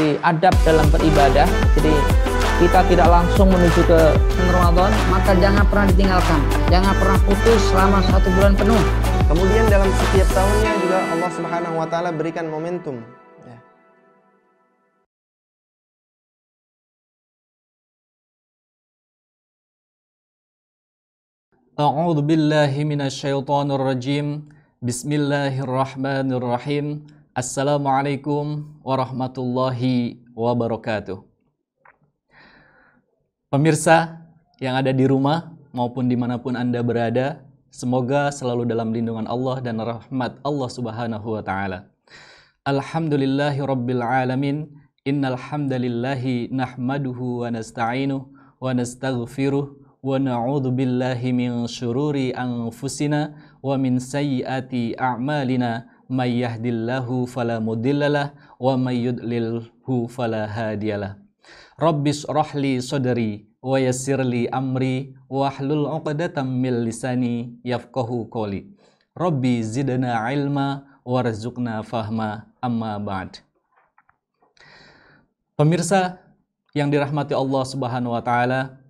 dari adab dalam beribadah. Jadi kita tidak langsung menuju ke Ramadan, maka jangan pernah ditinggalkan, jangan pernah putus selama 1 bulan penuh. Kemudian dalam setiap tahunnya juga Allah Subhanahu wa taala berikan momentum. A'udzu billahi minasyaitonir rajim. Bismillahirrahmanirrahim. Assalamualaikum warahmatullahi wabarakatuh. Pemirsa yang ada di rumah maupun dimanapun Anda berada, semoga selalu dalam lindungan Allah dan rahmat Allah Subhanahu wa ta'ala. Alhamdulillahi rabbil alamin. Innal hamdalillahi nahmaduhu wa nasta'inuhu wa nastaghfiruh wa na'udzu billahi min syururi anfusina wa min sayyiati a'malina may yahdihillahu fala mudhillalah wa may yudlilhu fala hadiyalah. Rabbis shrahli sadri wa yassirli amri wa hlul 'uqdatam min lisani yafqahu qawli. Rabbi zidna ilma warzuqna fahma, amma ba'd. Pemirsa yang dirahmati Allah Subhanahu wa taala,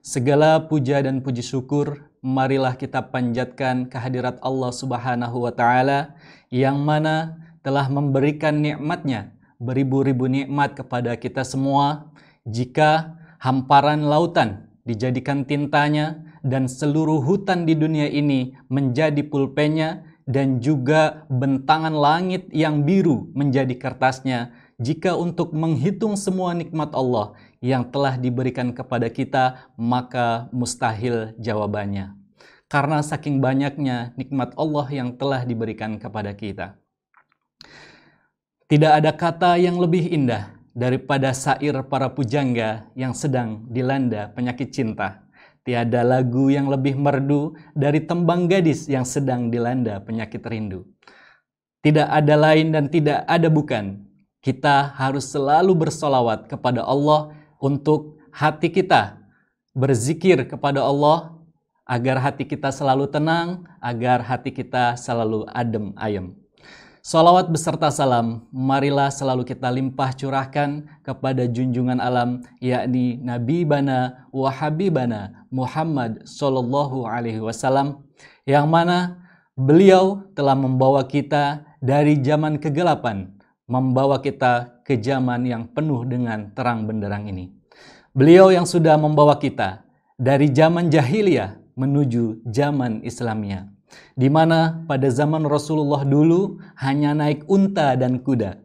segala puja dan puji syukur marilah kita panjatkan kehadirat Allah Subhanahu wa taala yang mana telah memberikan nikmat-Nya, beribu-ribu nikmat kepada kita semua. Jika hamparan lautan dijadikan tintanya dan seluruh hutan di dunia ini menjadi pulpennya dan juga bentangan langit yang biru menjadi kertasnya, jika untuk menghitung semua nikmat Allah yang telah diberikan kepada kita, maka mustahil jawabannya. Karena saking banyaknya nikmat Allah yang telah diberikan kepada kita. Tidak ada kata yang lebih indah daripada syair para pujangga yang sedang dilanda penyakit cinta. Tiada lagu yang lebih merdu dari tembang gadis yang sedang dilanda penyakit rindu. Tidak ada lain dan tidak ada bukan. Kita harus selalu bersolawat kepada Allah untuk hati kita berzikir kepada Allah agar hati kita selalu tenang, agar hati kita selalu adem ayem. Salawat beserta salam marilah selalu kita limpah curahkan kepada junjungan alam, yakni Nabi bana wa habibana Muhammad sallallahu alaihi wasallam, yang mana beliau telah membawa kita dari zaman kegelapan, membawa kita ke zaman yang penuh dengan terang benderang ini. Beliau yang sudah membawa kita dari zaman jahiliyah menuju zaman Islamiyah, di mana pada zaman Rasulullah dulu hanya naik unta dan kuda.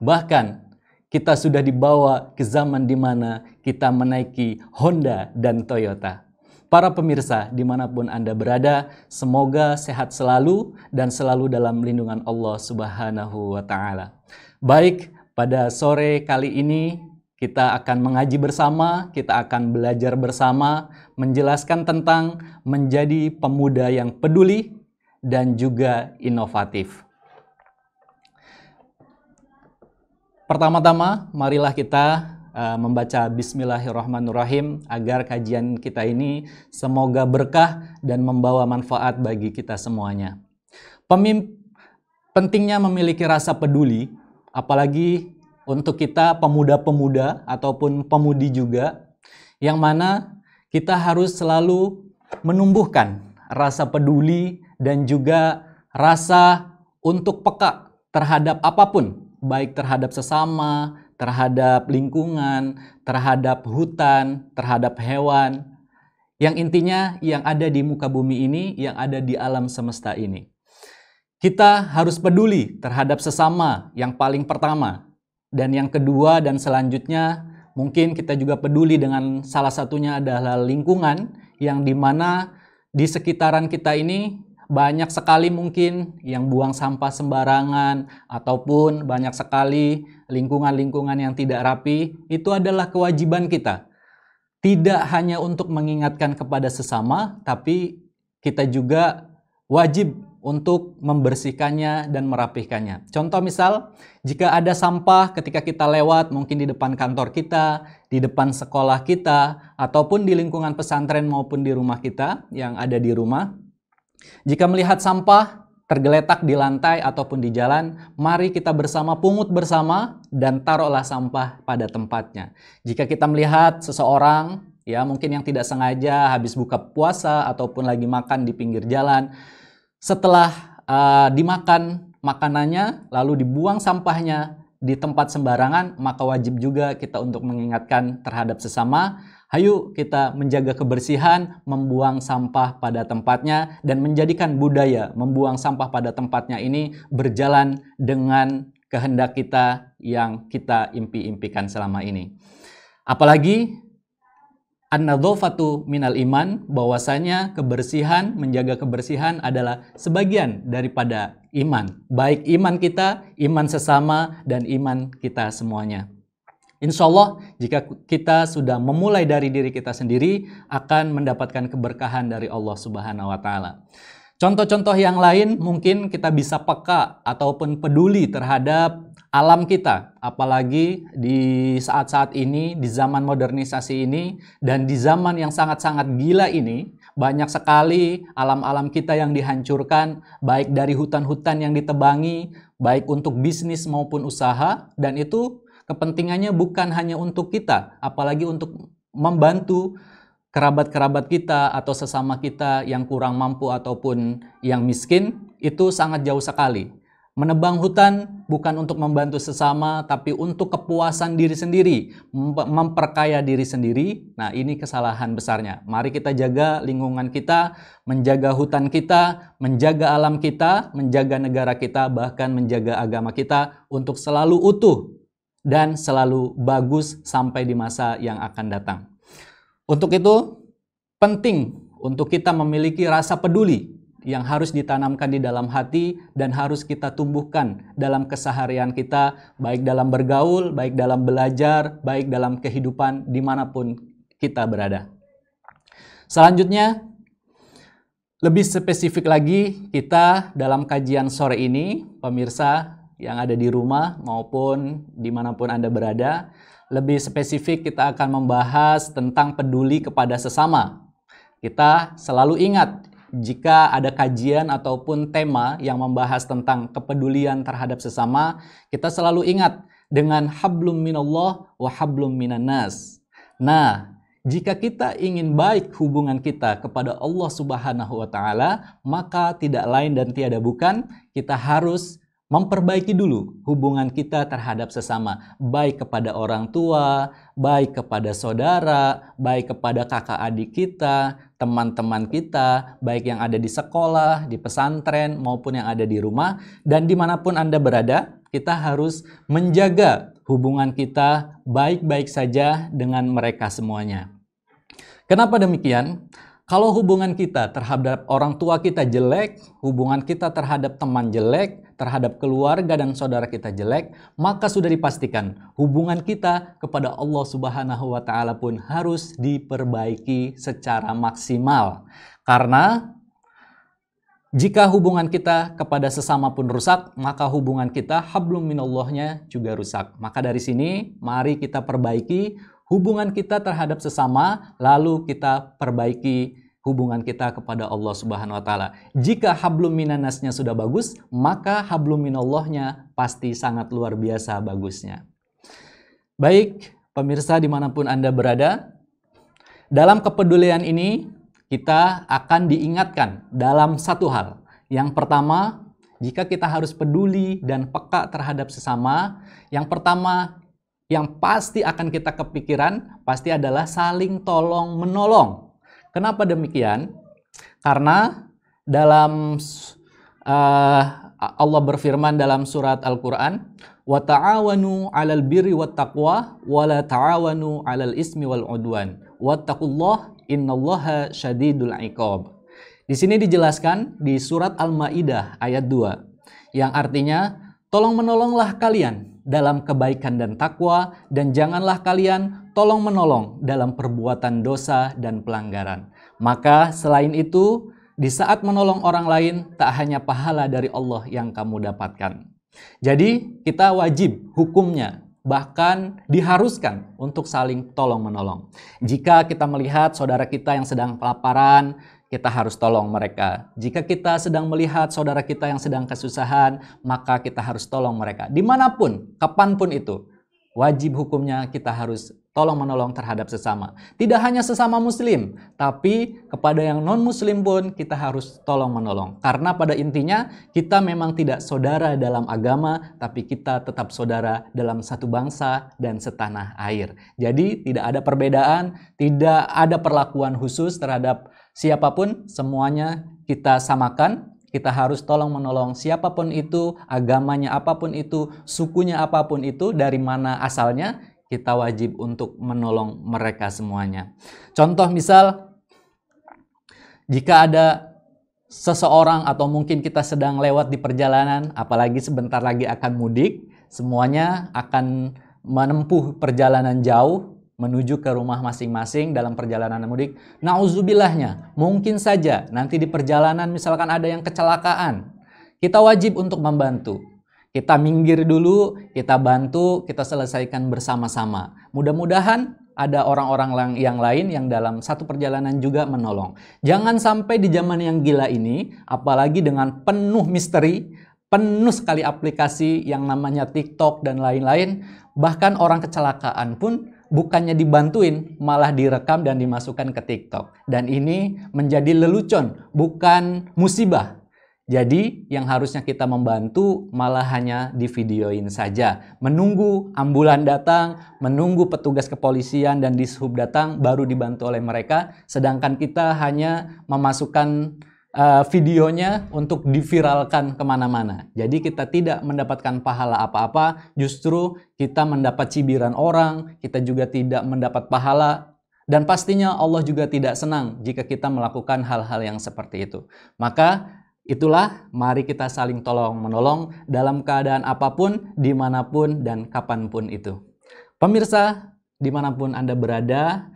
Bahkan kita sudah dibawa ke zaman di mana kita menaiki Honda dan Toyota. Para pemirsa dimanapun Anda berada, semoga sehat selalu dan selalu dalam lindungan Allah Subhanahu wa ta'ala. Baik, pada sore kali ini kita akan mengaji bersama, kita akan belajar bersama, menjelaskan tentang menjadi pemuda yang peduli dan juga inovatif. Pertama-tama, marilah kita membaca Bismillahirrahmanirrahim agar kajian kita ini semoga berkah dan membawa manfaat bagi kita semuanya. Pentingnya memiliki rasa peduli, apalagi untuk kita pemuda-pemuda ataupun pemudi juga, yang mana kita harus selalu menumbuhkan rasa peduli dan juga rasa untuk peka terhadap apapun, baik terhadap sesama, terhadap lingkungan, terhadap hutan, terhadap hewan, yang intinya yang ada di muka bumi ini, yang ada di alam semesta ini. Kita harus peduli terhadap sesama yang paling pertama. Dan yang kedua dan selanjutnya mungkin kita juga peduli dengan salah satunya adalah lingkungan, yang dimana di sekitaran kita ini banyak sekali mungkin yang buang sampah sembarangan ataupun banyak sekali lingkungan-lingkungan yang tidak rapi. Itu adalah kewajiban kita. Tidak hanya untuk mengingatkan kepada sesama, tapi kita juga wajib untuk membersihkannya dan merapihkannya. Contoh misal, jika ada sampah ketika kita lewat, mungkin di depan kantor kita, di depan sekolah kita, ataupun di lingkungan pesantren maupun di rumah kita yang ada di rumah. Jika melihat sampah, tergeletak di lantai ataupun di jalan, mari kita bersama pungut bersama dan taruhlah sampah pada tempatnya. Jika kita melihat seseorang, ya mungkin yang tidak sengaja habis buka puasa ataupun lagi makan di pinggir jalan, setelah dimakan makanannya lalu dibuang sampahnya di tempat sembarangan, maka wajib juga kita untuk mengingatkan terhadap sesama. Ayo kita menjaga kebersihan, membuang sampah pada tempatnya, dan menjadikan budaya membuang sampah pada tempatnya ini berjalan dengan kehendak kita yang kita impi-impikan selama ini. Apalagi an-nadzafatu minal iman, bahwasanya kebersihan, menjaga kebersihan adalah sebagian daripada iman. Baik iman kita, iman sesama, dan iman kita semuanya. Insya Allah, jika kita sudah memulai dari diri kita sendiri, akan mendapatkan keberkahan dari Allah Subhanahu wa Ta'ala. Contoh-contoh yang lain, mungkin kita bisa peka ataupun peduli terhadap alam kita, apalagi di saat-saat ini, di zaman modernisasi ini, dan di zaman yang sangat-sangat gila ini, banyak sekali alam-alam kita yang dihancurkan, baik dari hutan-hutan yang ditebangi, baik untuk bisnis maupun usaha, dan itu kepentingannya bukan hanya untuk kita, apalagi untuk membantu kerabat-kerabat kita atau sesama kita yang kurang mampu ataupun yang miskin, itu sangat jauh sekali. Menebang hutan bukan untuk membantu sesama, tapi untuk kepuasan diri sendiri, memperkaya diri sendiri. Nah, ini kesalahan besarnya. Mari kita jaga lingkungan kita, menjaga hutan kita, menjaga alam kita, menjaga negara kita, bahkan menjaga agama kita untuk selalu utuh dan selalu bagus sampai di masa yang akan datang. Untuk itu, penting untuk kita memiliki rasa peduli yang harus ditanamkan di dalam hati dan harus kita tumbuhkan dalam keseharian kita, baik dalam bergaul, baik dalam belajar, baik dalam kehidupan dimanapun kita berada. Selanjutnya, lebih spesifik lagi, kita dalam kajian sore ini, pemirsa yang ada di rumah maupun dimanapun Anda berada, lebih spesifik kita akan membahas tentang peduli kepada sesama. Kita selalu ingat, jika ada kajian ataupun tema yang membahas tentang kepedulian terhadap sesama, kita selalu ingat dengan hablum minallah wa hablum minan nas. Nah, jika kita ingin baik hubungan kita kepada Allah Subhanahu wa Ta'ala, maka tidak lain dan tiada bukan, kita harus memperbaiki dulu hubungan kita terhadap sesama, baik kepada orang tua, baik kepada saudara, baik kepada kakak adik kita, teman-teman kita, baik yang ada di sekolah, di pesantren, maupun yang ada di rumah, dan dimanapun Anda berada, kita harus menjaga hubungan kita baik-baik saja dengan mereka semuanya. Kenapa demikian? Kalau hubungan kita terhadap orang tua kita jelek, hubungan kita terhadap teman jelek, terhadap keluarga dan saudara kita jelek, maka sudah dipastikan hubungan kita kepada Allah Subhanahu wa Ta'ala pun harus diperbaiki secara maksimal. Karena jika hubungan kita kepada sesama pun rusak, maka hubungan kita hablum minallahnya juga rusak. Maka dari sini mari kita perbaiki hubungan kita terhadap sesama, lalu kita perbaiki hubungan kita kepada Allah Subhanahu wa Ta'ala. Jika hablum minannasnya sudah bagus, maka hablum minallahnya pasti sangat luar biasa bagusnya. Baik, pemirsa dimanapun Anda berada, dalam kepedulian ini kita akan diingatkan dalam satu hal. Yang pertama, jika kita harus peduli dan peka terhadap sesama, yang pertama yang pasti akan kita kepikiran pasti adalah saling tolong menolong. Kenapa demikian? Karena dalam Allah berfirman dalam surat Al-Quran, wa ta'awanu 'alal birri wat taqwa wa la ta'awanu 'alal ismi wal 'udwan wattaqullaha innallaha syadidul 'iqab. Di sini dijelaskan di surat Al-Maidah ayat 2 yang artinya tolong menolonglah kalian dalam kebaikan dan takwa, dan janganlah kalian tolong menolong dalam perbuatan dosa dan pelanggaran. Maka selain itu, di saat menolong orang lain, tak hanya pahala dari Allah yang kamu dapatkan. Jadi kita wajib hukumnya, bahkan diharuskan untuk saling tolong menolong. Jika kita melihat saudara kita yang sedang kelaparan, kita harus tolong mereka. Jika kita sedang melihat saudara kita yang sedang kesusahan, maka kita harus tolong mereka. Dimanapun, kapanpun itu, wajib hukumnya kita harus tolong-menolong terhadap sesama. Tidak hanya sesama muslim, tapi kepada yang non-muslim pun kita harus tolong-menolong. Karena pada intinya kita memang tidak saudara dalam agama, tapi kita tetap saudara dalam satu bangsa dan setanah air. Jadi tidak ada perbedaan, tidak ada perlakuan khusus terhadap siapapun, semuanya kita samakan. Kita harus tolong-menolong siapapun itu, agamanya apapun itu, sukunya apapun itu, dari mana asalnya, kita wajib untuk menolong mereka semuanya. Contoh misal, jika ada seseorang atau mungkin kita sedang lewat di perjalanan, apalagi sebentar lagi akan mudik, semuanya akan menempuh perjalanan jauh menuju ke rumah masing-masing dalam perjalanan mudik. Naudzubillahnya, mungkin saja nanti di perjalanan misalkan ada yang kecelakaan, kita wajib untuk membantu. Kita minggir dulu, kita bantu, kita selesaikan bersama-sama. Mudah-mudahan ada orang-orang yang lain yang dalam satu perjalanan juga menolong. Jangan sampai di zaman yang gila ini, apalagi dengan penuh misteri, penuh sekali aplikasi yang namanya TikTok dan lain-lain, bahkan orang kecelakaan pun bukannya dibantuin, malah direkam dan dimasukkan ke TikTok. Dan ini menjadi lelucon, bukan musibah. Jadi yang harusnya kita membantu malah hanya divideoin saja. Menunggu ambulan datang, menunggu petugas kepolisian dan dishub datang baru dibantu oleh mereka. Sedangkan kita hanya memasukkan videonya untuk diviralkan kemana-mana. Jadi kita tidak mendapatkan pahala apa-apa, justru kita mendapat cibiran orang, kita juga tidak mendapat pahala. Dan pastinya Allah juga tidak senang jika kita melakukan hal-hal yang seperti itu. Maka itulah, mari kita saling tolong-menolong dalam keadaan apapun, dimanapun, dan kapanpun itu. Pemirsa, dimanapun Anda berada,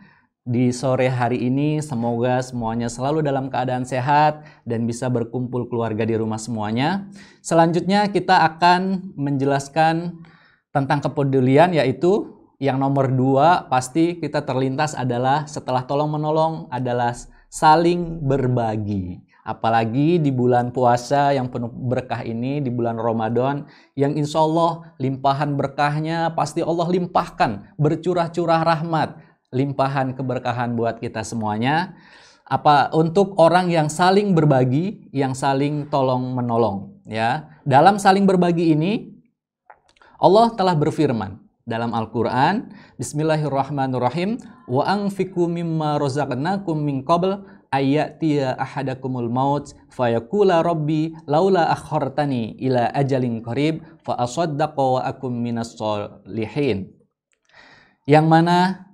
di sore hari ini semoga semuanya selalu dalam keadaan sehat dan bisa berkumpul keluarga di rumah semuanya. Selanjutnya kita akan menjelaskan tentang kepedulian, yaitu yang nomor 2 pasti kita terlintas adalah setelah tolong-menolong adalah saling berbagi. Apalagi di bulan puasa yang penuh berkah ini, di bulan Ramadan, yang insya Allah limpahan berkahnya pasti Allah limpahkan, bercurah-curah rahmat, limpahan keberkahan buat kita semuanya. Untuk orang yang saling berbagi, yang saling tolong-menolong. Ya, dalam saling berbagi ini, Allah telah berfirman dalam Al-Quran, Bismillahirrahmanirrahim, wa anfiqu mimma razaqnakum min qabl ayyatiya ahadakumul maut fayaqula rabbi laula akhartani ila ajalin qarib fa asaddaqa wa akum minas sholihin. Yang mana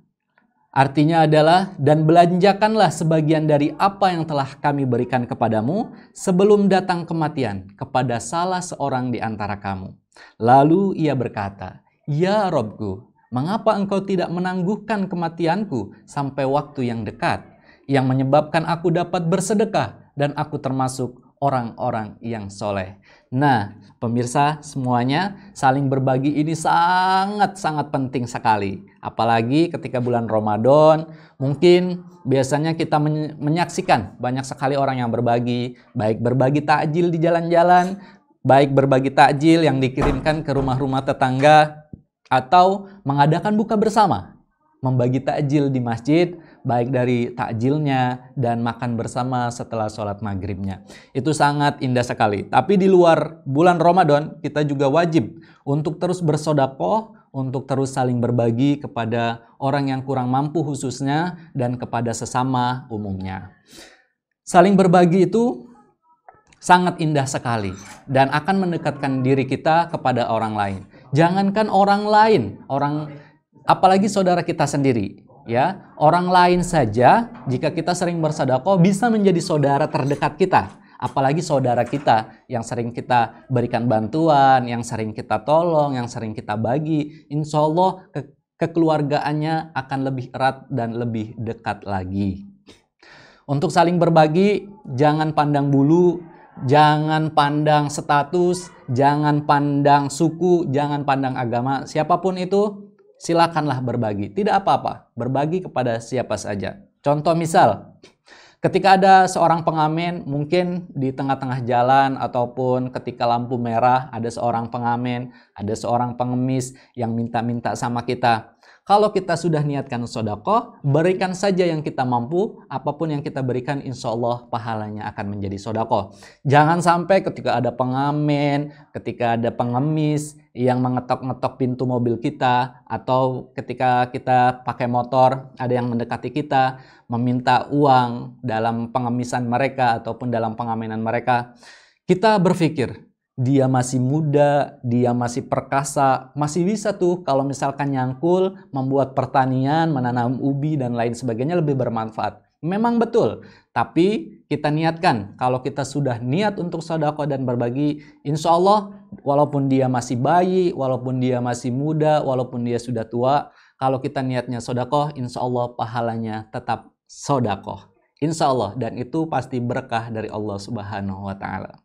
artinya adalah, dan belanjakanlah sebagian dari apa yang telah kami berikan kepadamu sebelum datang kematian kepada salah seorang di antara kamu. Lalu ia berkata, ya Robku, mengapa engkau tidak menangguhkan kematianku sampai waktu yang dekat, yang menyebabkan aku dapat bersedekah dan aku termasuk orang-orang yang soleh. Nah, pemirsa semuanya, saling berbagi ini sangat-sangat penting sekali. Apalagi ketika bulan Ramadan, mungkin biasanya kita menyaksikan banyak sekali orang yang berbagi, baik berbagi takjil di jalan-jalan, baik berbagi takjil yang dikirimkan ke rumah-rumah tetangga, atau mengadakan buka bersama, membagi takjil di masjid, baik dari takjilnya dan makan bersama setelah sholat maghribnya. Itu sangat indah sekali. Tapi di luar bulan Ramadan, kita juga wajib untuk terus bersedekah, untuk terus saling berbagi kepada orang yang kurang mampu khususnya, dan kepada sesama umumnya. Saling berbagi itu sangat indah sekali dan akan mendekatkan diri kita kepada orang lain. Jangankan orang lain, apalagi saudara kita sendiri. Ya, orang lain saja jika kita sering bersedekah bisa menjadi saudara terdekat kita. Apalagi saudara kita yang sering kita berikan bantuan, yang sering kita tolong, yang sering kita bagi. Insya Allah kekeluargaannya akan lebih erat dan lebih dekat lagi. Untuk saling berbagi, jangan pandang bulu, jangan pandang status, jangan pandang suku, jangan pandang agama. Siapapun itu, silakanlah berbagi. Tidak apa-apa, berbagi kepada siapa saja. Contoh misal, Ketika ada seorang pengamen, mungkin di tengah-tengah jalan ataupun ketika lampu merah, ada seorang pengamen, ada seorang pengemis yang minta-minta sama kita. Kalau kita sudah niatkan sedekah, berikan saja yang kita mampu, apapun yang kita berikan insya Allah pahalanya akan menjadi sedekah. Jangan sampai ketika ada pengamen, ketika ada pengemis yang mengetok-ngetok pintu mobil kita, atau ketika kita pakai motor, ada yang mendekati kita, meminta uang dalam pengemisan mereka ataupun dalam pengamenan mereka, kita berpikir, dia masih muda, dia masih perkasa, masih bisa tuh kalau misalkan nyangkul, membuat pertanian, menanam ubi dan lain sebagainya lebih bermanfaat. Memang betul, tapi kita niatkan kalau kita sudah niat untuk sedekah dan berbagi, insya Allah walaupun dia masih bayi, walaupun dia masih muda, walaupun dia sudah tua, kalau kita niatnya sedekah, insya Allah pahalanya tetap sedekah. Insya Allah, dan itu pasti berkah dari Allah Subhanahu wa Ta'ala.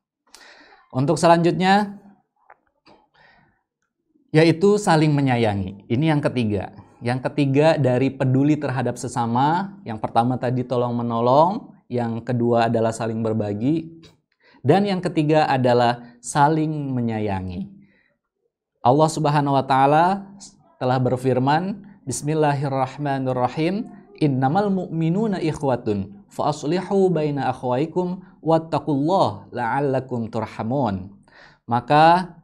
Untuk selanjutnya, yaitu saling menyayangi. Ini yang ketiga. Yang ketiga dari peduli terhadap sesama. Yang pertama tadi tolong menolong. Yang kedua adalah saling berbagi. Dan yang ketiga adalah saling menyayangi. Allah Subhanahu wa Ta'ala telah berfirman, Bismillahirrahmanirrahim, Innamal mu'minuna ikhwatun fa aslihu baina akhwaikum wattaqullaha la'allakum turhamun. Maka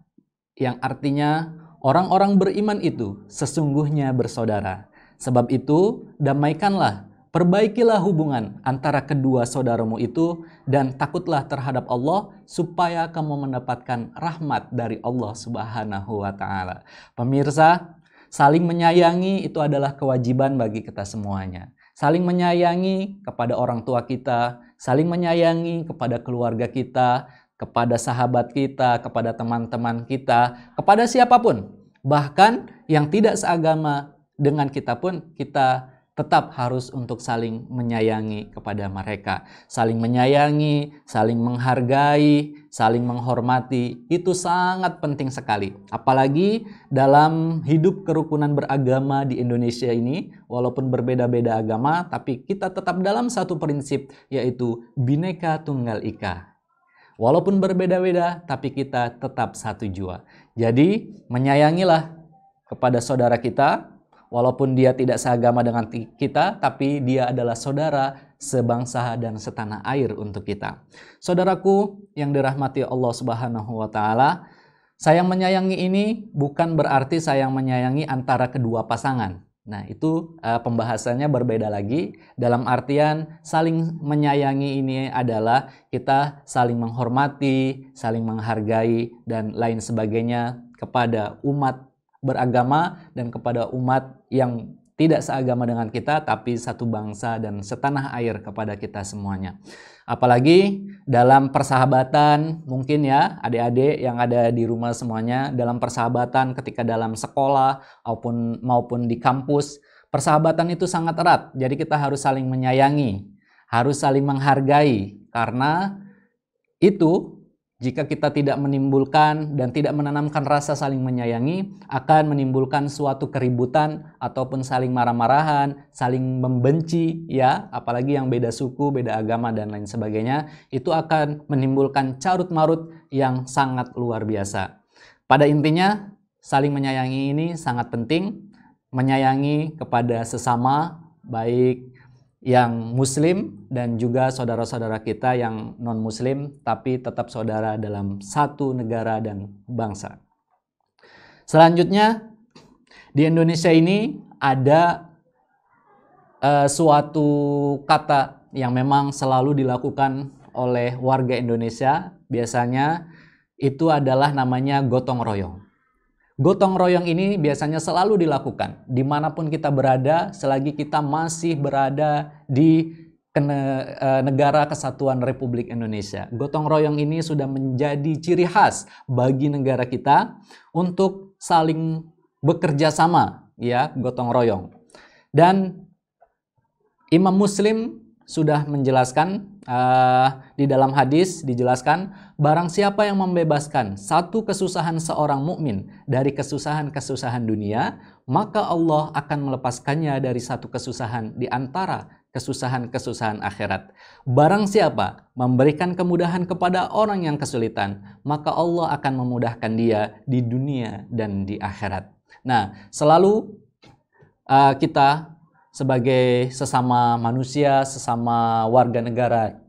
yang artinya orang-orang beriman itu sesungguhnya bersaudara. Sebab itu damaikanlah, perbaikilah hubungan antara kedua saudaramu itu dan takutlah terhadap Allah supaya kamu mendapatkan rahmat dari Allah Subhanahu wa Ta'ala. Pemirsa, saling menyayangi itu adalah kewajiban bagi kita semuanya. Saling menyayangi kepada orang tua kita, saling menyayangi kepada keluarga kita, kepada sahabat kita, kepada teman-teman kita, kepada siapapun. Bahkan yang tidak seagama dengan kita pun kita tetap harus untuk saling menyayangi kepada mereka. Saling menyayangi, saling menghargai, saling menghormati, itu sangat penting sekali. Apalagi dalam hidup kerukunan beragama di Indonesia ini, walaupun berbeda-beda agama, tapi kita tetap dalam satu prinsip, yaitu Bhinneka Tunggal Ika. Walaupun berbeda-beda, tapi kita tetap satu jua. Jadi, menyayangilah kepada saudara kita, walaupun dia tidak seagama dengan kita, tapi dia adalah saudara sebangsa dan setanah air untuk kita. Saudaraku yang dirahmati Allah Subhanahu wa Ta'ala, sayang menyayangi ini bukan berarti sayang menyayangi antara kedua pasangan. Nah, itu pembahasannya berbeda lagi. Dalam artian saling menyayangi ini adalah kita saling menghormati, saling menghargai, dan lain sebagainya kepada umat beragama dan kepada umat yang tidak seagama dengan kita tapi satu bangsa dan setanah air kepada kita semuanya. Apalagi dalam persahabatan, mungkin ya adik-adik yang ada di rumah semuanya, dalam persahabatan ketika dalam sekolah maupun di kampus, persahabatan itu sangat erat. Jadi kita harus saling menyayangi, harus saling menghargai, karena itu jika kita tidak menimbulkan dan tidak menanamkan rasa saling menyayangi, akan menimbulkan suatu keributan ataupun saling marah-marahan, saling membenci, ya, apalagi yang beda suku, beda agama dan lain sebagainya, itu akan menimbulkan carut-marut yang sangat luar biasa. Pada intinya, saling menyayangi ini sangat penting, menyayangi kepada sesama, baik yang muslim dan juga saudara-saudara kita yang non-muslim, tapi tetap saudara dalam satu negara dan bangsa. Selanjutnya, di Indonesia ini ada suatu kata yang memang selalu dilakukan oleh warga Indonesia. Biasanya itu adalah namanya gotong royong. Gotong royong ini biasanya selalu dilakukan dimanapun kita berada, selagi kita masih berada di negara kesatuan Republik Indonesia. Gotong royong ini sudah menjadi ciri khas bagi negara kita untuk saling bekerja sama, ya, gotong royong. Dan Imam Muslim sudah menjelaskan, di dalam hadis dijelaskan, barang siapa yang membebaskan satu kesusahan seorang mukmin dari kesusahan-kesusahan dunia, maka Allah akan melepaskannya dari satu kesusahan di antara kesusahan-kesusahan akhirat. Barang siapa memberikan kemudahan kepada orang yang kesulitan, maka Allah akan memudahkan dia di dunia dan di akhirat. Nah, selalu kita sebagai sesama manusia, sesama warga negara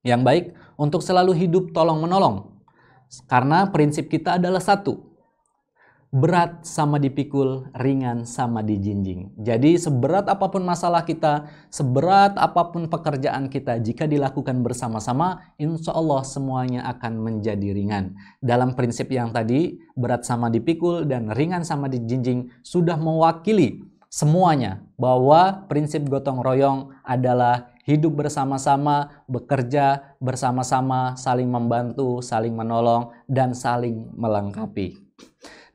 yang baik, untuk selalu hidup tolong-menolong. Karena prinsip kita adalah satu, berat sama dipikul, ringan sama dijinjing. Jadi seberat apapun masalah kita, seberat apapun pekerjaan kita, jika dilakukan bersama-sama, insya Allah semuanya akan menjadi ringan. Dalam prinsip yang tadi, berat sama dipikul dan ringan sama dijinjing sudah mewakili semuanya, bahwa prinsip gotong royong adalah hidup bersama-sama, bekerja bersama-sama, saling membantu, saling menolong, dan saling melengkapi.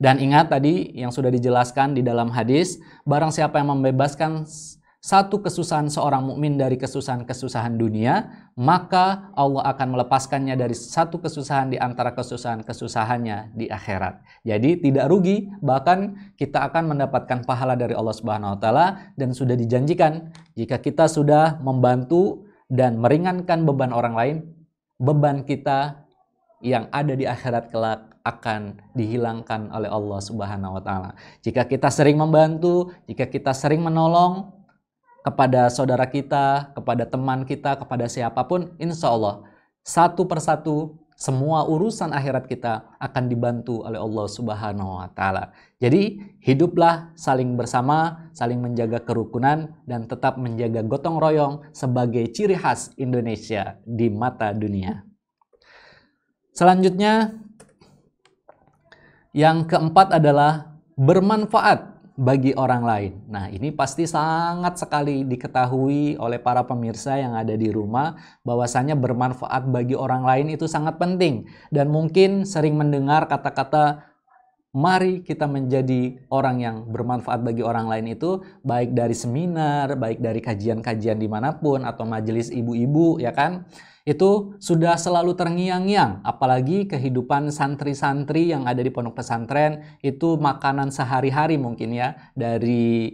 Dan ingat tadi yang sudah dijelaskan di dalam hadis, barang siapa yang membebaskan satu kesusahan seorang mukmin dari kesusahan-kesusahan dunia, maka Allah akan melepaskannya dari satu kesusahan di antara kesusahan-kesusahannya di akhirat. Jadi tidak rugi, bahkan kita akan mendapatkan pahala dari Allah Subhanahu wa taala, dan sudah dijanjikan jika kita sudah membantu dan meringankan beban orang lain, beban kita yang ada di akhirat kelak akan dihilangkan oleh Allah Subhanahu wa taala. Jika kita sering membantu, jika kita sering menolong kepada saudara kita, kepada teman kita, kepada siapapun, insya Allah satu persatu semua urusan akhirat kita akan dibantu oleh Allah Subhanahu wa taala. Jadi hiduplah saling bersama, saling menjaga kerukunan, dan tetap menjaga gotong royong sebagai ciri khas Indonesia di mata dunia. Selanjutnya, yang keempat adalah bermanfaat bagi orang lain. Nah, ini pasti sangat sekali diketahui oleh para pemirsa yang ada di rumah, bahwasanya bermanfaat bagi orang lain itu sangat penting. Dan mungkin sering mendengar kata-kata, mari kita menjadi orang yang bermanfaat bagi orang lain itu, baik dari seminar, baik dari kajian-kajian dimanapun, atau majelis ibu-ibu, ya kan? Itu sudah selalu terngiang-ngiang, apalagi kehidupan santri-santri yang ada di pondok pesantren, itu makanan sehari-hari mungkin ya, dari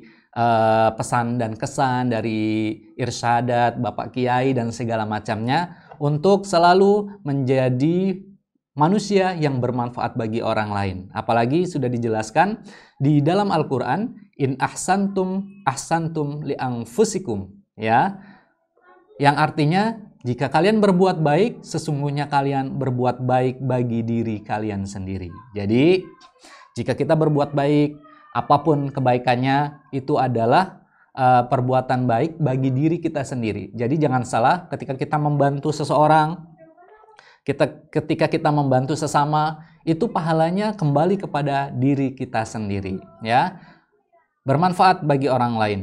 pesan dan kesan, dari irsyadat, Bapak Kiai, dan segala macamnya, untuk selalu menjadi manusia yang bermanfaat bagi orang lain. Apalagi sudah dijelaskan di dalam Al-Quran, in ahsantum ahsantum li anfusikum, ya, yang artinya jika kalian berbuat baik, sesungguhnya kalian berbuat baik bagi diri kalian sendiri. Jadi, jika kita berbuat baik, apapun kebaikannya, itu adalah perbuatan baik bagi diri kita sendiri. Jadi, jangan salah ketika kita membantu seseorang, ketika kita membantu sesama, itu pahalanya kembali kepada diri kita sendiri. Ya, bermanfaat bagi orang lain.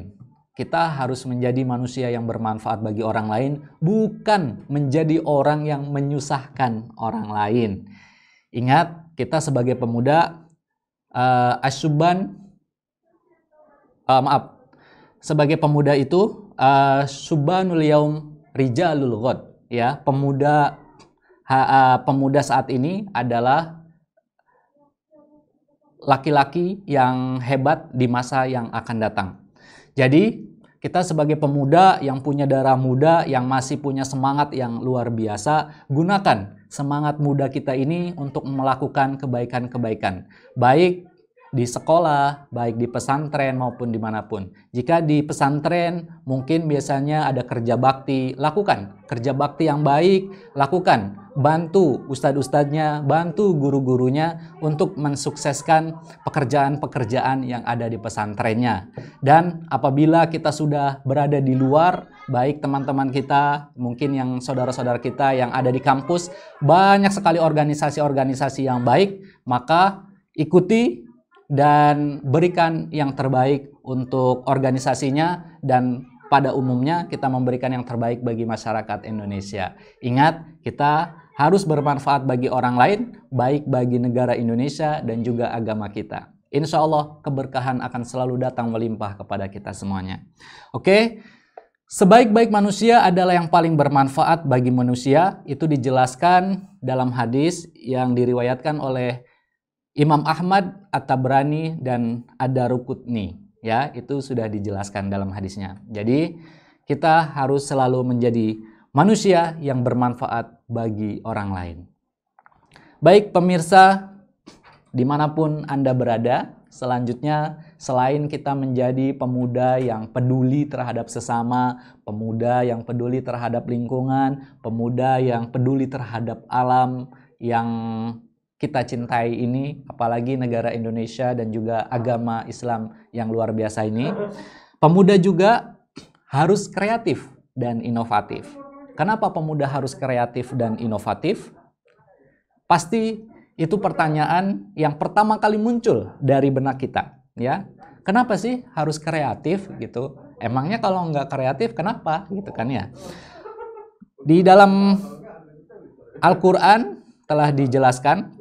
Kita harus menjadi manusia yang bermanfaat bagi orang lain, bukan menjadi orang yang menyusahkan orang lain. Ingat, kita sebagai pemuda, sebagai pemuda itu, Subhanul Yaum Rijalul Ghad, ya, pemuda saat ini adalah laki-laki yang hebat di masa yang akan datang. Jadi, kita sebagai pemuda yang punya darah muda, yang masih punya semangat yang luar biasa, gunakan semangat muda kita ini untuk melakukan kebaikan-kebaikan. Baik di sekolah, baik di pesantren maupun dimanapun. Jika di pesantren mungkin biasanya ada kerja bakti, lakukan kerja bakti yang baik, lakukan. Bantu ustadz-ustadznya, bantu guru-gurunya untuk mensukseskan pekerjaan-pekerjaan yang ada di pesantrennya. Dan apabila kita sudah berada di luar, baik teman-teman kita, mungkin yang saudara-saudara kita yang ada di kampus, banyak sekali organisasi-organisasi yang baik, maka ikuti dan berikan yang terbaik untuk organisasinya, dan pada umumnya kita memberikan yang terbaik bagi masyarakat Indonesia. Ingat, kita harus bermanfaat bagi orang lain, baik bagi negara Indonesia dan juga agama kita. Insya Allah keberkahan akan selalu datang melimpah kepada kita semuanya. Oke, sebaik-baik manusia adalah yang paling bermanfaat bagi manusia. Itu dijelaskan dalam hadis yang diriwayatkan oleh Imam Ahmad, At-Tabrani, dan Ad-Daruqutni. Ya, itu sudah dijelaskan dalam hadisnya. Jadi kita harus selalu menjadi manusia yang bermanfaat bagi orang lain. Baik pemirsa, dimanapun Anda berada, selanjutnya selain kita menjadi pemuda yang peduli terhadap sesama, pemuda yang peduli terhadap lingkungan, pemuda yang peduli terhadap alam yang kita cintai ini, apalagi negara Indonesia dan juga agama Islam yang luar biasa ini, pemuda juga harus kreatif dan inovatif. Kenapa pemuda harus kreatif dan inovatif? Pasti itu pertanyaan yang pertama kali muncul dari benak kita, ya. Kenapa sih harus kreatif gitu? Emangnya kalau nggak kreatif kenapa gitu kan ya? Di dalam Al-Qur'an telah dijelaskan,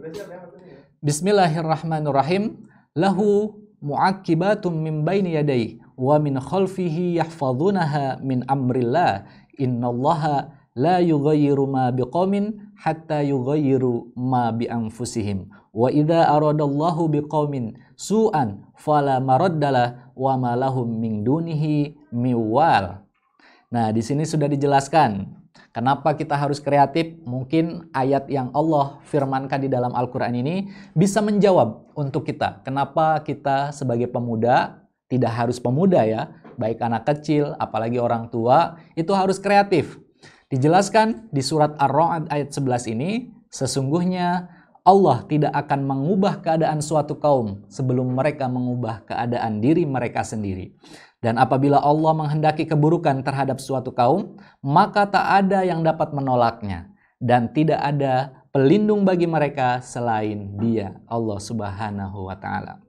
Bismillahirrahmanirrahim, lahu mu'aqibatum min baini yadayhi wa min khalfihi yahfazunaha min amrillah innallaha la yughayyiru ma biqaumin hatta yughayyiru ma bi anfusihim wa idza aradallahu biqaumin su'an fala maraddalah wa ma lahum min dunihi miwal. Nah, di sini sudah dijelaskan kenapa kita harus kreatif. Mungkin ayat yang Allah firmankan di dalam Al-Qur'an ini bisa menjawab untuk kita. Kenapa kita sebagai pemuda, tidak harus pemuda ya, baik anak kecil apalagi orang tua, itu harus kreatif. Dijelaskan di surat Ar-Ra'd ayat 11 ini, sesungguhnya Allah tidak akan mengubah keadaan suatu kaum sebelum mereka mengubah keadaan diri mereka sendiri. Dan apabila Allah menghendaki keburukan terhadap suatu kaum, maka tak ada yang dapat menolaknya. Dan tidak ada pelindung bagi mereka selain Dia, Allah Subhanahu wa Ta'ala.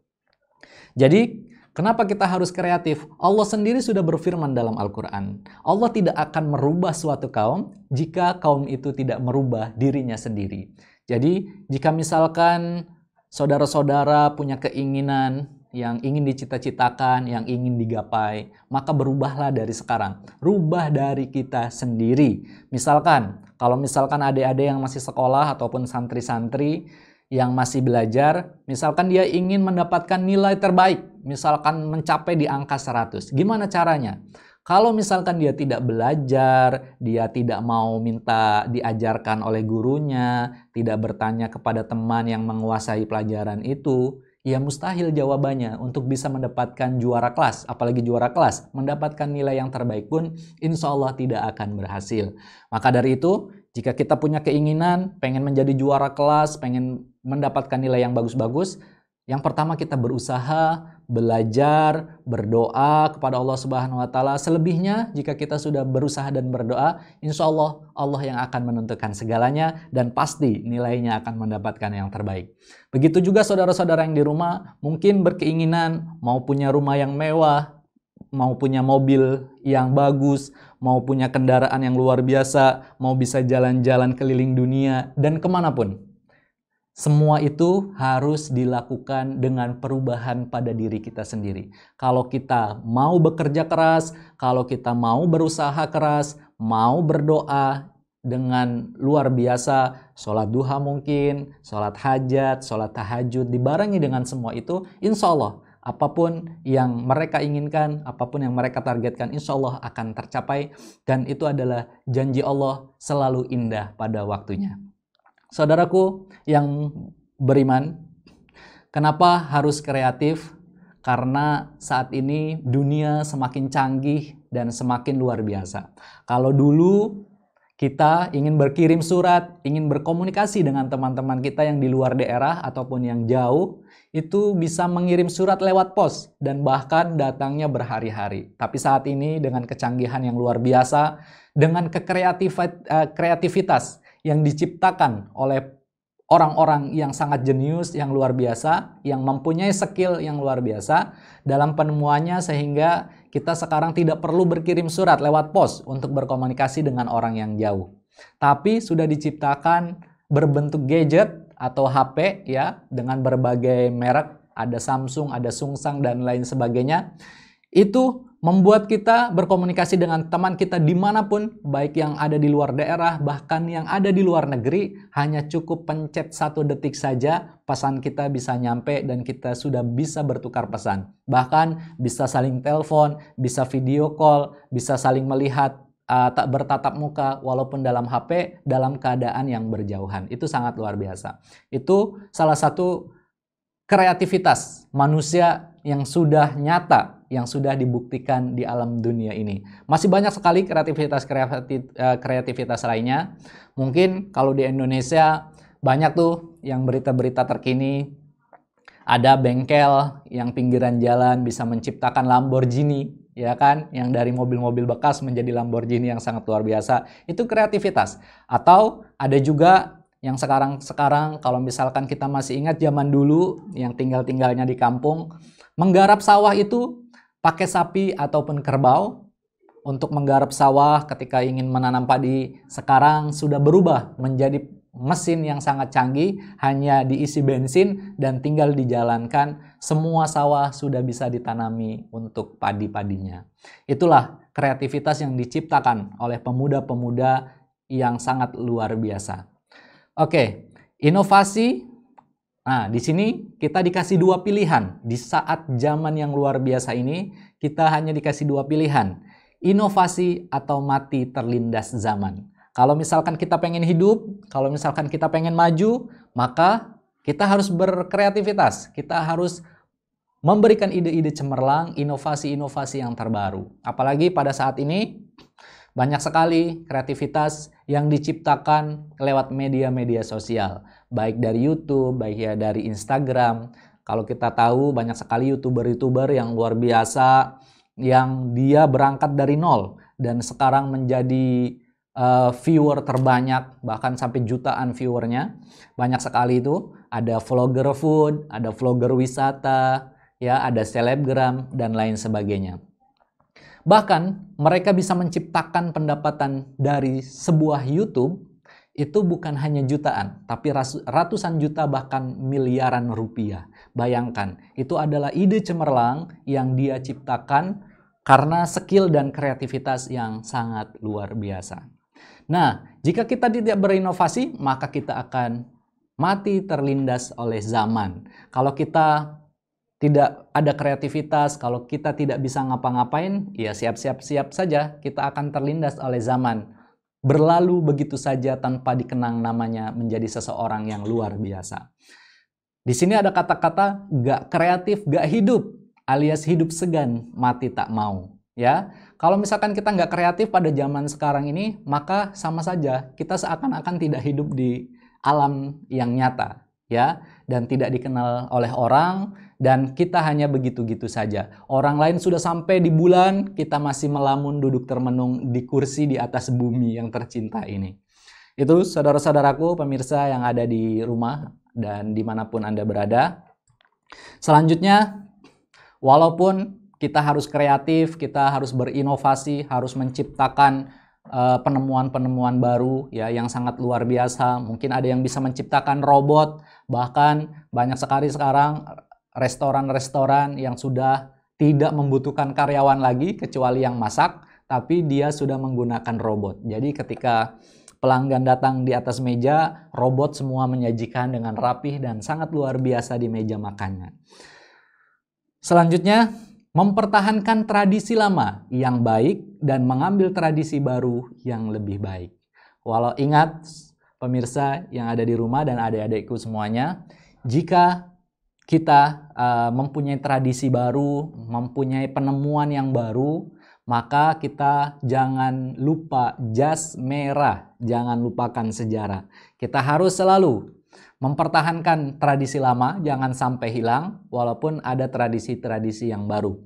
Jadi, kenapa kita harus kreatif? Allah sendiri sudah berfirman dalam Al-Quran. Allah tidak akan merubah suatu kaum jika kaum itu tidak merubah dirinya sendiri. Jadi, jika misalkan saudara-saudara punya keinginan yang ingin dicita-citakan, yang ingin digapai, maka berubahlah dari sekarang. Rubah dari kita sendiri. Misalkan, kalau misalkan adik-adik yang masih sekolah ataupun santri-santri yang masih belajar, misalkan dia ingin mendapatkan nilai terbaik, misalkan mencapai di angka 100. Gimana caranya? Kalau misalkan dia tidak belajar, dia tidak mau minta diajarkan oleh gurunya, tidak bertanya kepada teman yang menguasai pelajaran itu, ya mustahil jawabannya untuk bisa mendapatkan juara kelas, apalagi juara kelas, mendapatkan nilai yang terbaik pun insya Allah tidak akan berhasil. Maka dari itu, jika kita punya keinginan, pengen menjadi juara kelas, pengen mendapatkan nilai yang bagus-bagus, yang pertama kita berusaha, belajar, berdoa kepada Allah Subhanahu wa Ta'ala. Selebihnya, jika kita sudah berusaha dan berdoa, insya Allah Allah yang akan menentukan segalanya dan pasti nilainya akan mendapatkan yang terbaik. Begitu juga saudara-saudara yang di rumah mungkin berkeinginan mau punya rumah yang mewah, mau punya mobil yang bagus, mau punya kendaraan yang luar biasa, mau bisa jalan-jalan keliling dunia dan kemanapun. Semua itu harus dilakukan dengan perubahan pada diri kita sendiri. Kalau kita mau bekerja keras, kalau kita mau berusaha keras, mau berdoa dengan luar biasa, sholat duha mungkin, sholat hajat, sholat tahajud, dibarengi dengan semua itu, insya Allah apapun yang mereka inginkan, apapun yang mereka targetkan, insya Allah akan tercapai. Dan itu adalah janji Allah selalu indah pada waktunya. Saudaraku yang beriman, kenapa harus kreatif? Karena saat ini dunia semakin canggih dan semakin luar biasa. Kalau dulu kita ingin berkirim surat, ingin berkomunikasi dengan teman-teman kita yang di luar daerah ataupun yang jauh, itu bisa mengirim surat lewat pos dan bahkan datangnya berhari-hari. Tapi saat ini dengan kecanggihan yang luar biasa, dengan kreativitas yang diciptakan oleh orang-orang yang sangat jenius, yang luar biasa, yang mempunyai skill yang luar biasa dalam penemuannya, sehingga kita sekarang tidak perlu berkirim surat lewat pos untuk berkomunikasi dengan orang yang jauh. Tapi sudah diciptakan berbentuk gadget atau HP ya, dengan berbagai merek, ada Samsung, ada Sungsang dan lain sebagainya. Itu membuat kita berkomunikasi dengan teman kita dimanapun, baik yang ada di luar daerah, bahkan yang ada di luar negeri, hanya cukup pencet 1 detik saja, pesan kita bisa nyampe dan kita sudah bisa bertukar pesan. Bahkan bisa saling telepon, bisa video call, bisa saling melihat tak bertatap muka walaupun dalam HP, dalam keadaan yang berjauhan. Itu sangat luar biasa. Itu salah satu kreativitas manusia yang sudah nyata, yang sudah dibuktikan di alam dunia ini. Masih banyak sekali kreativitas lainnya. Mungkin kalau di Indonesia banyak tuh yang berita-berita terkini. Ada bengkel yang pinggiran jalan bisa menciptakan Lamborghini, ya kan? Yang dari mobil-mobil bekas menjadi Lamborghini yang sangat luar biasa. Itu kreativitas. Atau ada juga yang sekarang kalau misalkan kita masih ingat zaman dulu yang tinggalnya di kampung, menggarap sawah itu pakai sapi ataupun kerbau. Untuk menggarap sawah ketika ingin menanam padi, sekarang sudah berubah menjadi mesin yang sangat canggih, hanya diisi bensin dan tinggal dijalankan, semua sawah sudah bisa ditanami untuk padi-padinya. Itulah kreativitas yang diciptakan oleh pemuda-pemuda yang sangat luar biasa. Oke, inovasi. Nah, di sini kita dikasih 2 pilihan. Di saat zaman yang luar biasa ini, kita hanya dikasih 2 pilihan. Inovasi atau mati terlindas zaman. Kalau misalkan kita pengen hidup, kalau misalkan kita pengen maju, maka kita harus berkreativitas. Kita harus memberikan ide-ide cemerlang, inovasi-inovasi yang terbaru. Apalagi pada saat ini, banyak sekali kreativitas yang diciptakan lewat media-media sosial. Baik dari YouTube, baik ya dari Instagram. Kalau kita tahu banyak sekali YouTuber-YouTuber yang luar biasa, yang dia berangkat dari nol dan sekarang menjadi viewer terbanyak, bahkan sampai jutaan viewernya. Banyak sekali itu. Ada vlogger food, ada vlogger wisata, ya, ada selebgram dan lain sebagainya. Bahkan mereka bisa menciptakan pendapatan dari sebuah YouTube itu bukan hanya jutaan, tapi ratusan juta bahkan miliaran rupiah. Bayangkan, itu adalah ide cemerlang yang dia ciptakan karena skill dan kreativitas yang sangat luar biasa. Nah, jika kita tidak berinovasi, maka kita akan mati terlindas oleh zaman. Kalau kita tidak ada kreativitas, kalau kita tidak bisa ngapa-ngapain, ya siap-siap saja kita akan terlindas oleh zaman. Berlalu begitu saja tanpa dikenang namanya menjadi seseorang yang luar biasa. Di sini ada kata-kata gak kreatif, gak hidup, alias hidup segan, mati tak mau. Ya, kalau misalkan kita nggak kreatif pada zaman sekarang ini, maka sama saja kita seakan-akan tidak hidup di alam yang nyata, ya, dan tidak dikenal oleh orang, dan kita hanya begitu-gitu saja. Orang lain sudah sampai di bulan, kita masih melamun duduk termenung di kursi di atas bumi yang tercinta ini. Itu saudara-saudaraku, pemirsa yang ada di rumah dan dimanapun Anda berada. Selanjutnya, walaupun kita harus kreatif, kita harus berinovasi, harus menciptakan penemuan-penemuan baru ya yang sangat luar biasa. Mungkin ada yang bisa menciptakan robot, bahkan banyak sekali sekarang restoran-restoran yang sudah tidak membutuhkan karyawan lagi kecuali yang masak, tapi dia sudah menggunakan robot. Jadi ketika pelanggan datang di atas meja, robot semua menyajikan dengan rapih dan sangat luar biasa di meja makannya. Selanjutnya, mempertahankan tradisi lama yang baik dan mengambil tradisi baru yang lebih baik. Walau ingat pemirsa yang ada di rumah dan adik-adikku semuanya, jika kita mempunyai tradisi baru, mempunyai penemuan yang baru, maka kita jangan lupa jas merah, jangan lupakan sejarah. Kita harus selalu mempertahankan tradisi lama, jangan sampai hilang, walaupun ada tradisi-tradisi yang baru.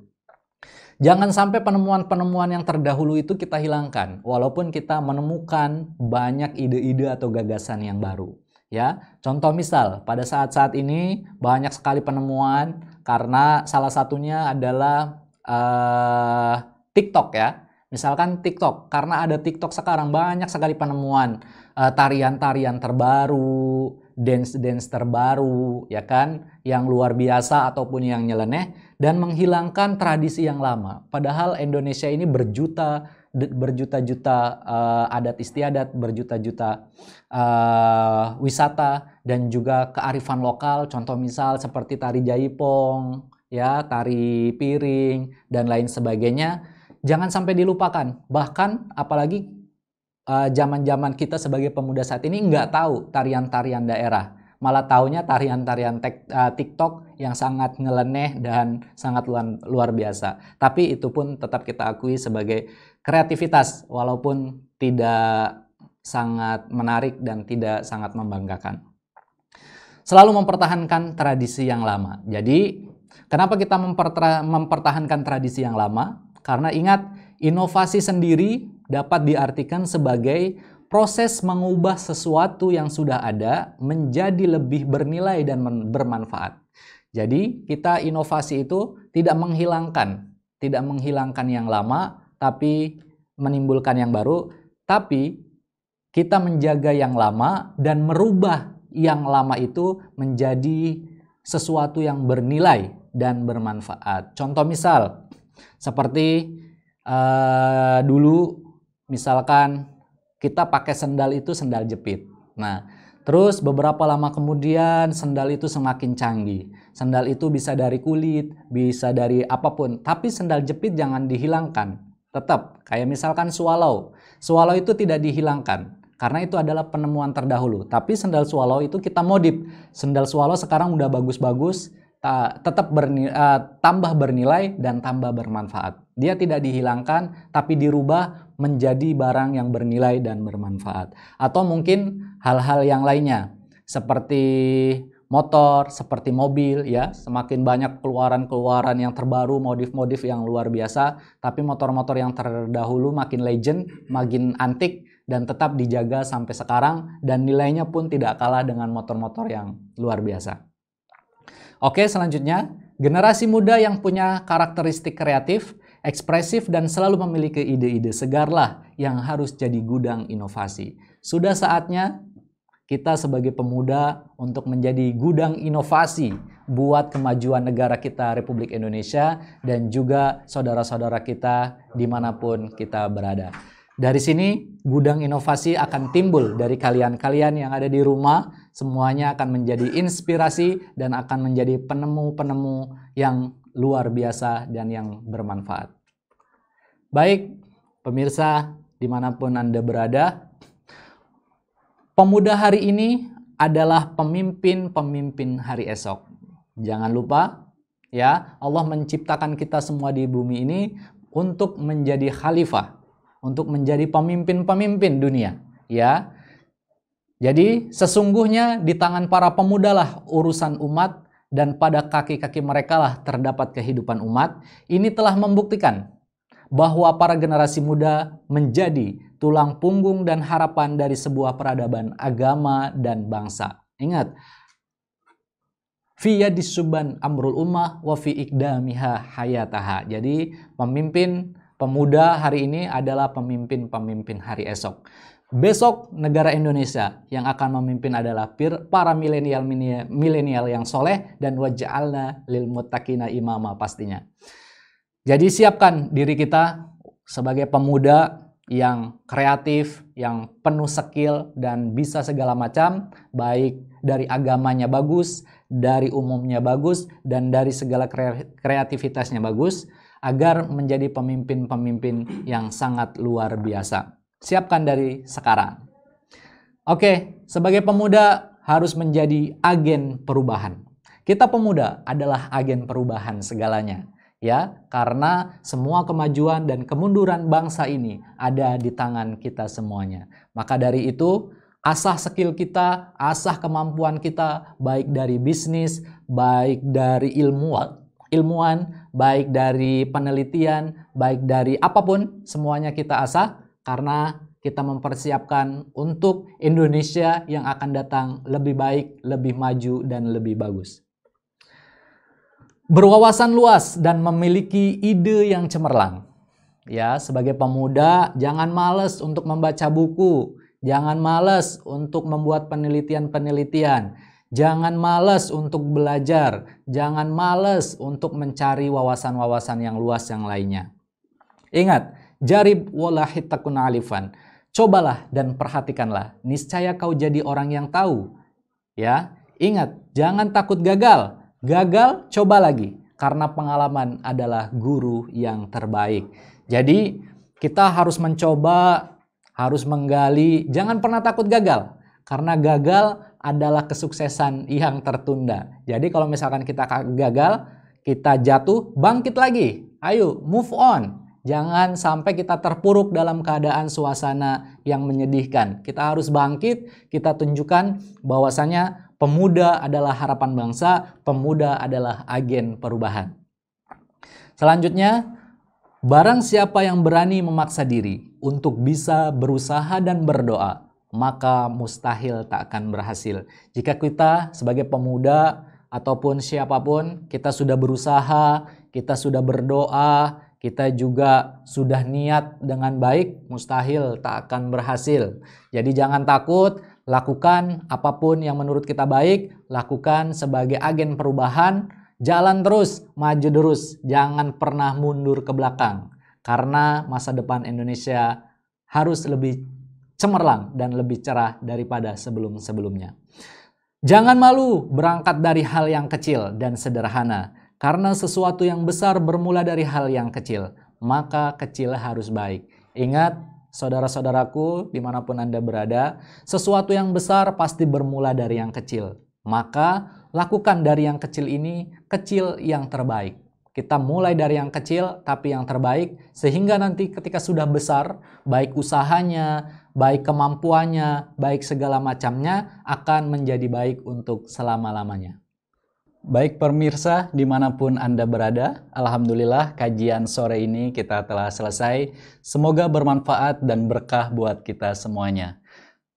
Jangan sampai penemuan-penemuan yang terdahulu itu kita hilangkan, walaupun kita menemukan banyak ide-ide atau gagasan yang baru. Ya, contoh misal, pada saat-saat ini banyak sekali penemuan, karena salah satunya adalah TikTok ya. Misalkan TikTok, karena ada TikTok sekarang banyak sekali penemuan tarian-tarian terbaru, dance-dance terbaru, ya kan, yang luar biasa ataupun yang nyeleneh. dan menghilangkan tradisi yang lama. Padahal Indonesia ini berjuta-juta adat istiadat, berjuta-juta wisata dan juga kearifan lokal. Contoh misal seperti tari jaipong, ya, tari piring dan lain sebagainya. Jangan sampai dilupakan. Bahkan apalagi zaman-zaman kita sebagai pemuda saat ini nggak tahu tarian-tarian daerah. Malah taunya tarian-tarian TikTok yang sangat nyeleneh dan sangat luar biasa. Tapi itu pun tetap kita akui sebagai kreativitas walaupun tidak sangat menarik dan tidak sangat membanggakan. Selalu mempertahankan tradisi yang lama. Jadi, kenapa kita mempertahankan tradisi yang lama? Karena ingat, inovasi sendiri dapat diartikan sebagai proses mengubah sesuatu yang sudah ada menjadi lebih bernilai dan bermanfaat. Jadi kita inovasi itu tidak menghilangkan yang lama, tapi menimbulkan yang baru, tapi kita menjaga yang lama dan merubah yang lama itu menjadi sesuatu yang bernilai dan bermanfaat. Contoh misal, seperti dulu misalkan kita pakai sendal itu sendal jepit. Nah, terus beberapa lama kemudian sendal itu semakin canggih. Sendal itu bisa dari kulit, bisa dari apapun. Tapi sendal jepit jangan dihilangkan. Tetap, kayak misalkan swallow. Swallow itu tidak dihilangkan. Karena itu adalah penemuan terdahulu. Tapi sendal swallow itu kita modif. Sendal swallow sekarang udah bagus-bagus, tetap tambah bernilai dan tambah bermanfaat. Dia tidak dihilangkan, tapi dirubah menjadi barang yang bernilai dan bermanfaat. Atau mungkin hal-hal yang lainnya, seperti motor, seperti mobil, ya, semakin banyak keluaran-keluaran yang terbaru, modif-modif yang luar biasa, tapi motor-motor yang terdahulu makin legend, makin antik, dan tetap dijaga sampai sekarang, dan nilainya pun tidak kalah dengan motor-motor yang luar biasa. Oke, selanjutnya, generasi muda yang punya karakteristik kreatif, ekspresif, dan selalu memiliki ide-ide segarlah yang harus jadi gudang inovasi. Sudah saatnya kita sebagai pemuda untuk menjadi gudang inovasi buat kemajuan negara kita Republik Indonesia dan juga saudara-saudara kita dimanapun kita berada. Dari sini gudang inovasi akan timbul dari kalian-kalian yang ada di rumah. Semuanya akan menjadi inspirasi dan akan menjadi penemu-penemu yang luar biasa dan yang bermanfaat. Baik, pemirsa dimanapun Anda berada, pemuda hari ini adalah pemimpin-pemimpin hari esok. Jangan lupa, ya, Allah menciptakan kita semua di bumi ini untuk menjadi khalifah, untuk menjadi pemimpin-pemimpin dunia, ya. Jadi sesungguhnya di tangan para pemuda lah urusan umat dan pada kaki-kaki mereka lah terdapat kehidupan umat. Ini telah membuktikan bahwa para generasi muda menjadi tulang punggung dan harapan dari sebuah peradaban agama dan bangsa. Ingat, fi yadis suban amrul ummah wa fi iqdamiha hayataha. Jadi pemimpin pemuda hari ini adalah pemimpin-pemimpin hari esok. Besok negara Indonesia yang akan memimpin adalah para milenial yang soleh dan waj'alna lil muttaqina imama pastinya. Jadi siapkan diri kita sebagai pemuda yang kreatif, yang penuh skill dan bisa segala macam, baik dari agamanya bagus, dari umumnya bagus, dan dari segala kreativitasnya bagus, agar menjadi pemimpin-pemimpin yang sangat luar biasa. Siapkan dari sekarang. Oke, sebagai pemuda harus menjadi agen perubahan. Kita pemuda adalah agen perubahan segalanya, ya, karena semua kemajuan dan kemunduran bangsa ini ada di tangan kita semuanya. Maka dari itu, asah skill kita, asah kemampuan kita, baik dari bisnis, baik dari ilmuwan, baik dari penelitian, baik dari apapun, semuanya kita asah karena kita mempersiapkan untuk Indonesia yang akan datang lebih baik, lebih maju, dan lebih bagus. Berwawasan luas dan memiliki ide yang cemerlang. Ya, sebagai pemuda jangan malas untuk membaca buku, jangan malas untuk membuat penelitian-penelitian. Jangan malas untuk belajar, jangan malas untuk mencari wawasan-wawasan yang luas yang lainnya. Ingat, jarib walahi takun alifan. Cobalah dan perhatikanlah, niscaya kau jadi orang yang tahu. Ya, ingat, jangan takut gagal. Gagal, coba lagi, karena pengalaman adalah guru yang terbaik. Jadi, kita harus mencoba, harus menggali, jangan pernah takut gagal. Karena gagal adalah kesuksesan yang tertunda. Jadi kalau misalkan kita gagal, kita jatuh, bangkit lagi. Ayo, move on. Jangan sampai kita terpuruk dalam keadaan suasana yang menyedihkan. Kita harus bangkit, kita tunjukkan bahwasanya pemuda adalah harapan bangsa, pemuda adalah agen perubahan. Selanjutnya, barang siapa yang berani memaksa diri untuk bisa berusaha dan berdoa, maka mustahil tak akan berhasil. Jika kita sebagai pemuda ataupun siapapun, kita sudah berusaha, kita sudah berdoa, kita juga sudah niat dengan baik, mustahil tak akan berhasil. Jadi jangan takut, lakukan apapun yang menurut kita baik, lakukan sebagai agen perubahan, jalan terus, maju terus, jangan pernah mundur ke belakang. Karena masa depan Indonesia harus lebih cemerlang dan lebih cerah daripada sebelum-sebelumnya. Jangan malu berangkat dari hal yang kecil dan sederhana, karena sesuatu yang besar bermula dari hal yang kecil, maka kecil harus baik. Ingat, saudara-saudaraku dimanapun Anda berada, sesuatu yang besar pasti bermula dari yang kecil. Maka lakukan dari yang kecil ini, kecil yang terbaik. Kita mulai dari yang kecil tapi yang terbaik, sehingga nanti ketika sudah besar, baik usahanya, baik kemampuannya, baik segala macamnya akan menjadi baik untuk selama-lamanya. Baik pemirsa dimanapun Anda berada, alhamdulillah kajian sore ini kita telah selesai. Semoga bermanfaat dan berkah buat kita semuanya.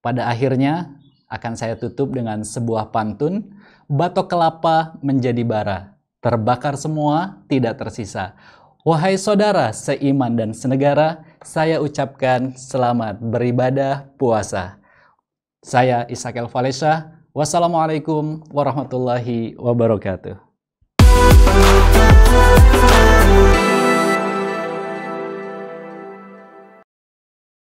Pada akhirnya akan saya tutup dengan sebuah pantun, batok kelapa menjadi bara, terbakar semua tidak tersisa. Wahai saudara seiman dan senegara, saya ucapkan selamat beribadah puasa. Saya Isakel Valesha. Wassalamualaikum warahmatullahi wabarakatuh.